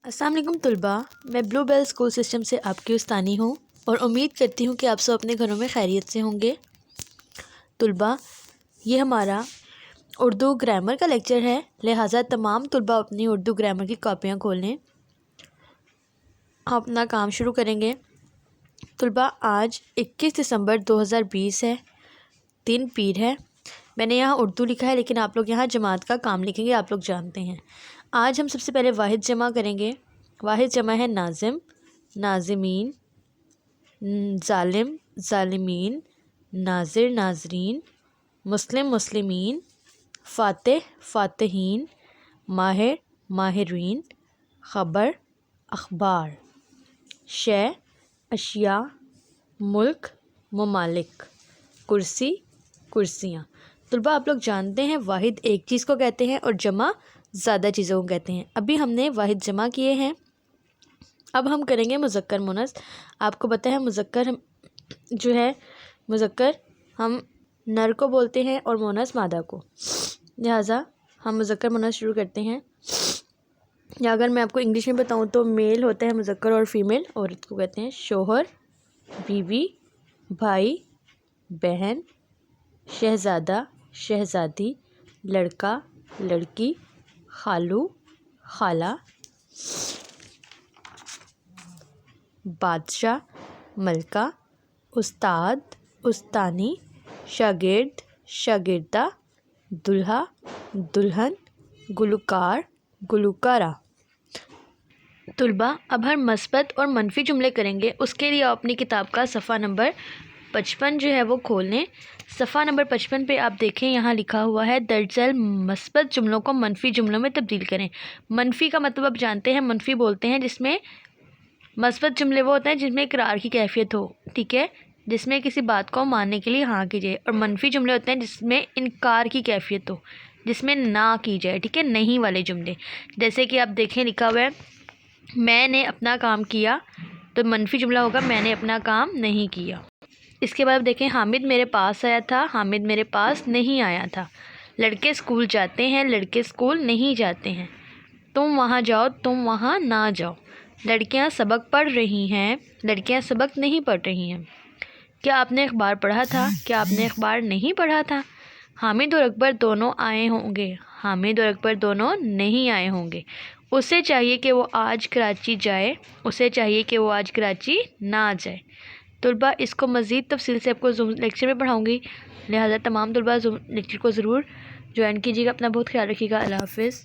السلام علیکم طلباء، میں بلو بیل اسکول سسٹم سے آپ کی استانی ہوں اور امید کرتی ہوں کہ آپ سب اپنے گھروں میں خیریت سے ہوں گے۔ طلباء، یہ ہمارا اردو گرامر کا لیکچر ہے، لہٰذا تمام طلباء اپنی اردو گرامر کی کاپیاں کھول لیں۔ ہم اپنا کام شروع کریں گے۔ طلباء، آج 21 دسمبر 2020 ہے، 3 پیر ہے۔ میں نے یہاں اردو لکھا ہے لیکن آپ لوگ یہاں جماعت کا کام لکھیں گے، آپ لوگ جانتے ہیں۔ آج ہم سب سے پہلے واحد جمع کریں گے۔ واحد جمع ہے ناظم، ناظمین، ظالم، ظالمین، ناظر، ناظرین، مسلم، مسلمین، فاتح، فاتحین، ماہر، ماہرین، خبر، اخبار، شے، اشیاء، ملک، ممالک، کرسی، کرسیاں۔ طلباء، آپ لوگ جانتے ہیں واحد ایک چیز کو کہتے ہیں اور جمع زیادہ چیزوں کو کہتے ہیں۔ ابھی ہم نے واحد جمع کیے ہیں، اب ہم کریں گے مذکر مونث۔ آپ کو پتہ ہے مذکر جو ہے، مذکر ہم نر کو بولتے ہیں اور مونث مادہ کو، لہٰذا ہم مذکر مونث شروع کرتے ہیں۔ یا اگر میں آپ کو انگلش میں بتاؤں تو میل ہوتا ہے مذکر اور فیمیل، عورت کو کہتے ہیں شوہر، بیوی، بھائی، بہن، شہزادہ، شہزادی، لڑکا، لڑکی، خالو، خالہ، بادشاہ، ملکہ، استاد، استانی، شاگرد، شاگردہ، دلہا، دلہن، گلوکار، گلوکارہ۔ طلباء، اب ہم مثبت اور منفی جملے کریں گے۔ اس کے لیے آپ اپنی کتاب کا صفحہ نمبر 55 جو ہے وہ کھول لیں۔ صفحہ نمبر 55 پہ آپ دیکھیں، یہاں لکھا ہوا ہے درج ذیل مثبت جملوں کو منفی جملوں میں تبدیل کریں۔ منفی کا مطلب آپ جانتے ہیں، منفی بولتے ہیں جس میں مثبت جملے وہ ہوتے ہیں جس میں اقرار کی کیفیت ہو، ٹھیک ہے، جس میں کسی بات کو ماننے کے لیے ہاں کی جائے، اور منفی جملے ہوتے ہیں جس میں انکار کی کیفیت ہو، جس میں نہ کی جائے، ٹھیک ہے، نہیں والے جملے۔ جیسے کہ آپ دیکھیں لکھا ہوا ہے میں نے اپنا کام کیا، تو منفی جملہ ہوگا میں نے اپنا کام نہیں کیا۔ اس کے بعد آپ دیکھیں حامد میرے پاس آیا تھا، حامد میرے پاس نہیں آیا تھا۔ لڑکے اسکول جاتے ہیں، لڑکے اسکول نہیں جاتے ہیں۔ تم وہاں جاؤ، تم وہاں نہ جاؤ۔ لڑکیاں سبق پڑھ رہی ہیں، لڑکیاں سبق نہیں پڑھ رہی ہیں۔ کیا آپ نے اخبار پڑھا تھا؟ کیا آپ نے اخبار نہیں پڑھا تھا؟ حامد اور اکبر دونوں آئے ہوں گے، حامد اور اکبر دونوں نہیں آئے ہوں گے۔ اسے چاہیے کہ وہ آج کراچی جائے، اسے چاہیے کہ وہ آج کراچی نہ جائے۔ طلباء، اس کو مزید تفصیل سے آپ کو لیکچر میں پڑھاؤں گی، لہٰذا تمام طلباء لیکچر کو ضرور جوائن کیجیے گا۔ اپنا بہت خیال رکھیے گا۔ اللہ حافظ۔